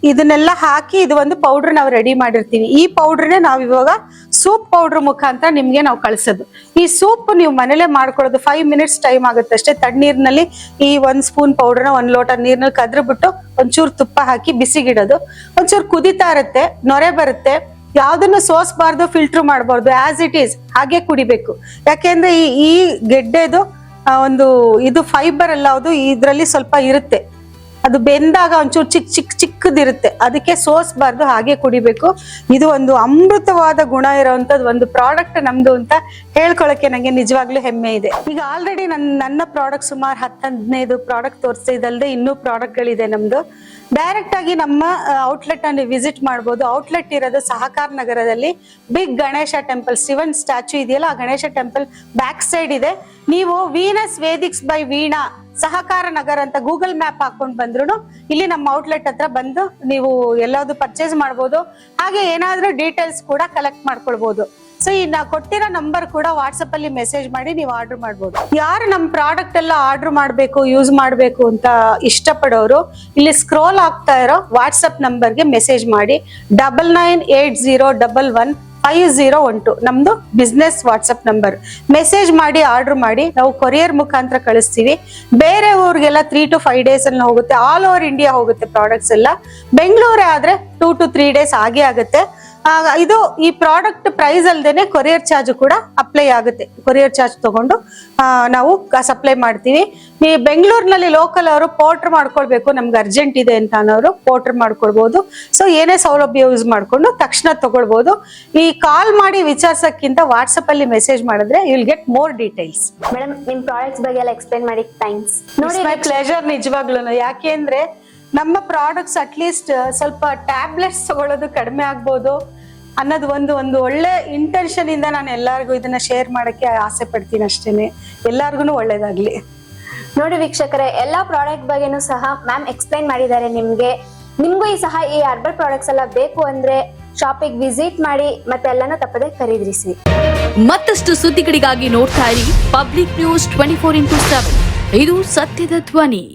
ಇದನ್ನೆಲ್ಲ ಹಾಕಿ ಇದು ಒಂದು ಪೌಡರ್ ನಾವು ರೆಡಿ ಮಾಡಿರ್ತೀವಿ. ಈ ಪೌಡರ್ನೇ ನಾವು ಇವಾಗ ಸೂಪ್ ಪೌಡರ್ ಮುಖಾಂತರ ನಿಮ್ಗೆ ನಾವು ಕಳ್ಸೋದು. ಈ ಸೂಪ್ ನೀವು ಮನೇಲೆ ಮಾಡ್ಕೊಳ್ಳೋದು 5 ಮಿನಿಟ್ಸ್ ಟೈಮ್ ಆಗುತ್ತೆ ಅಷ್ಟೇ. ತಣ್ಣೀರ್ನಲ್ಲಿ ಈ 1 ಸ್ಪೂನ್ ಪೌಡರ್ನ 1 ಲೋಟ ನೀರ್ನಲ್ಲಿ ಕದ್ರಬಿಟ್ಟು ಒಂಚೂರು ತುಪ್ಪ ಹಾಕಿ ಬಿಸಿಗಿಡೋದು. ಒಂಚೂರು ಕುದಿತಾ ಇರುತ್ತೆ, ನೊರೆ ಬರುತ್ತೆ. ಯಾವ್ದನ್ನು ಸೋಸ್ಬಾರ್ದು, ಫಿಲ್ಟರ್ ಮಾಡಬಾರ್ದು, ಆಸ್ ಇಟ್ ಈಸ್ ಹಾಗೆ ಕುಡಿಬೇಕು. ಯಾಕೆಂದ್ರೆ ಈ ಗೆಡ್ಡೆದು ಒಂದು ಇದು ಫೈಬರ್ ಎಲ್ಲ ಅದು ಇದ್ರಲ್ಲಿ ಸ್ವಲ್ಪ ಇರುತ್ತೆ. ಅದು ಬೆಂದಾಗ ಒಂಚೂರು ಚಿಕ್ಕದಿರುತ್ತೆ, ಅದಕ್ಕೆ ಸೋಸ್ಬಾರ್ದು, ಹಾಗೆ ಕುಡಿಬೇಕು. ಇದು ಒಂದು ಅಮೃತವಾದ ಗುಣ ಇರೋಂಥದ್ದು ಒಂದು ಪ್ರಾಡಕ್ಟ್ ನಮ್ದು ಅಂತ ಹೇಳ್ಕೊಳಕ್ಕೆ ನಂಗೆ ನಿಜವಾಗ್ಲೂ ಹೆಮ್ಮೆ ಇದೆ. ಈಗ ಆಲ್ರೆಡಿ ನನ್ನ ಪ್ರಾಡಕ್ಟ್ ಸುಮಾರು 10-15 ಪ್ರಾಡಕ್ಟ್ ತೋರಿಸಿದಲ್ದೆ ಇನ್ನೂ ಪ್ರಾಡಕ್ಟ್ಗಳಿದೆ ನಮ್ದು. ಡೈರೆಕ್ಟ್ ಆಗಿ ನಮ್ಮ ಔಟ್ಲೆಟ್ ಅನ್ನು ವಿಸಿಟ್ ಮಾಡ್ಬೋದು. ಔಟ್ಲೆಟ್ ಇರೋದು ಸಹಕಾರ ನಗರದಲ್ಲಿ ಬಿಗ್ ಗಣೇಶ ಟೆಂಪಲ್, ಶಿವನ್ ಸ್ಟ್ಯಾಚ್ಯೂ ಇದೆಯಲ್ಲ, ಆ ಗಣೇಶ ಟೆಂಪಲ್ ಬ್ಯಾಕ್ ಸೈಡ್ ಇದೆ. ನೀವು ವೀನಸ್ ವೇದಿಕ್ಸ್ ಬೈ ವೀಣಾ ಸಹಕಾರ ನಗರ ಅಂತ ಗೂಗಲ್ ಮ್ಯಾಪ್ ಹಾಕೊಂಡು ಬಂದ್ರು ಇಲ್ಲಿ ನಮ್ಮ ಔಟ್ಲೆಟ್ ಹತ್ರ ಬಂದು ನೀವು ಎಲ್ಲಾದ್ರು ಪರ್ಚೇಸ್ ಮಾಡ್ಬೋದು. ಹಾಗೆ ಏನಾದ್ರೂ ಡೀಟೇಲ್ಸ್ ಕೂಡ ಕಲೆಕ್ಟ್ ಮಾಡ್ಕೊಳ್ಬಹುದು. ಸೊ ಈ ನಾ ಕೊಟ್ಟಿರೋ ನಂಬರ್ ಕೂಡ ವಾಟ್ಸಪ್ ಅಲ್ಲಿ ಮೆಸೇಜ್ ಮಾಡಿ ನೀವು ಆರ್ಡರ್ ಮಾಡ್ಬೋದು. ಯಾರು ನಮ್ಮ ಪ್ರಾಡಕ್ಟ್ ಎಲ್ಲ ಆರ್ಡರ್ ಮಾಡ್ಬೇಕು, ಯೂಸ್ ಮಾಡ್ಬೇಕು ಅಂತ ಇಷ್ಟಪಡೋರು ಇಲ್ಲಿ ಸ್ಕ್ರೋಲ್ ಆಗ್ತಾ ಇರೋ ವಾಟ್ಸಪ್ ನಂಬರ್ಗೆ ಮೆಸೇಜ್ ಮಾಡಿ. 9980115012 ನಮ್ದು ಬಿಸ್ನೆಸ್ ವಾಟ್ಸಪ್ ನಂಬರ್. ಮೆಸೇಜ್ ಮಾಡಿ ಆರ್ಡರ್ ಮಾಡಿ, ನಾವು ಕೊರಿಯರ್ ಮುಖಾಂತರ ಕಳಿಸ್ತೀವಿ. ಬೇರೆ ಊರಿಗೆಲ್ಲ 3 to 5 ಡೇಸ್ ಅಲ್ಲಿ ಹೋಗುತ್ತೆ. ಆಲ್ ಓವರ್ ಇಂಡಿಯಾ ಹೋಗುತ್ತೆ ಪ್ರಾಡಕ್ಟ್ಸ್ ಎಲ್ಲ. ಬೆಂಗಳೂರೇ ಆದ್ರೆ 2 to 3 ಡೇಸ್ ಆಗೇ ಆಗುತ್ತೆ. ಇದು ಈ ಪ್ರಾಡಕ್ಟ್ ಪ್ರೈಸ್ ಅಲ್ದೇನೆ ಕೊರಿಯರ್ ಚಾರ್ಜ್ ಕೂಡ ಅಪ್ಲೈ ಆಗುತ್ತೆ. ಕೊರಿಯರ್ ಚಾರ್ಜ್ ತಗೊಂಡು ನಾವು ಸಪ್ಲೈ ಮಾಡ್ತೀವಿ. ಈ ಬೆಂಗಳೂರಿನಲ್ಲಿ ಲೋಕಲ್ ಅವರು ಪೋರ್ಟರ್ ಮಾಡ್ಕೊಳ್ಬೇಕು, ನಮ್ಗೆ ಅರ್ಜೆಂಟ್ ಇದೆ ಅಂತ ಅನ್ನೋರು ಪೋರ್ಟರ್ ಮಾಡ್ಕೊಳ್ಬಹುದು. ಸೊ ಏನೇ ಸೌಲಭ್ಯ ಯೂಸ್ ಮಾಡ್ಕೊಂಡು ತಕ್ಷಣ ತಗೊಳ್ಬಹುದು. ಈ ಕಾಲ್ ಮಾಡಿ ವಿಚಾರಿಸಕ್ಕಿಂತ ವಾಟ್ಸಪ್ ಅಲ್ಲಿ ಮೆಸೇಜ್ ಮಾಡಿದ್ರೆ you will get more details. Madam, ನಿಮ್ ಪ್ರಾಡಕ್ಟ್ಸ್ ಬಗ್ಗೆ ಎಲ್ಲ ಎಕ್ಸ್ಪ್ಲೈನ್ ಮಾಡಿ ಥ್ಯಾಂಕ್ಸ್. ನೋಡಿ, ಮೈ ಪ್ಲೆಜರ್ ನಿಜವಾಗ್ಲೂ. ಯಾಕೆ ಅಂದ್ರೆ ನಮ್ಮ ಪ್ರಾಡಕ್ಟ್ಸ್ ಅಟ್ಲೀಸ್ಟ್ ಸ್ವಲ್ಪ ಟ್ಯಾಬ್ಲೆಟ್ಸ್ ತಗೊಳ್ಳೋದು ಕಡಿಮೆ ಆಗ್ಬೋದು ಅನ್ನೋದು ಒಂದು ಒಳ್ಳೆ ಇಂಟೆನ್ಷನ್ ಇಂದ ನಾನು ಎಲ್ಲರಿಗೂ ಇದನ್ನ ಶೇರ್ ಮಾಡಕ್ಕೆ ಆಸೆ ಪಡ್ತೀನಿ ಅಷ್ಟೇನೆ. ಎಲ್ಲಾರ್ಗು ಒಳ್ಳೇದಾಗ್ಲಿ. ನೋಡಿ ವೀಕ್ಷಕರೇ, ಎಲ್ಲಾ ಪ್ರಾಡಕ್ಟ್ ಬಗ್ಗೆನೂ ಸಹ ಮ್ಯಾಮ್ ಎಕ್ಸ್ಪ್ಲೈನ್ ಮಾಡಿದ್ದಾರೆ. ನಿಮ್ಗೂ ಈ ಹರ್ಬಲ್ ಪ್ರಾಡಕ್ಟ್ಸ್ ಎಲ್ಲ ಬೇಕು ಅಂದ್ರೆ ಶಾಪಿಗೆ ವಿಸಿಟ್ ಮಾಡಿ ಮತ್ತೆ ಎಲ್ಲಾನು ತಪ್ಪದೆ ಖರೀದಿಸಿ. ಮತ್ತಷ್ಟು ಸುದ್ದಿಗಳಿಗಾಗಿ ನೋಡ್ತಾ ಇರಿ ಪಬ್ಲಿಕ್ ನ್ಯೂಸ್ 24x7. ಇದು ಸತ್ಯದ ಧ್ವನಿ.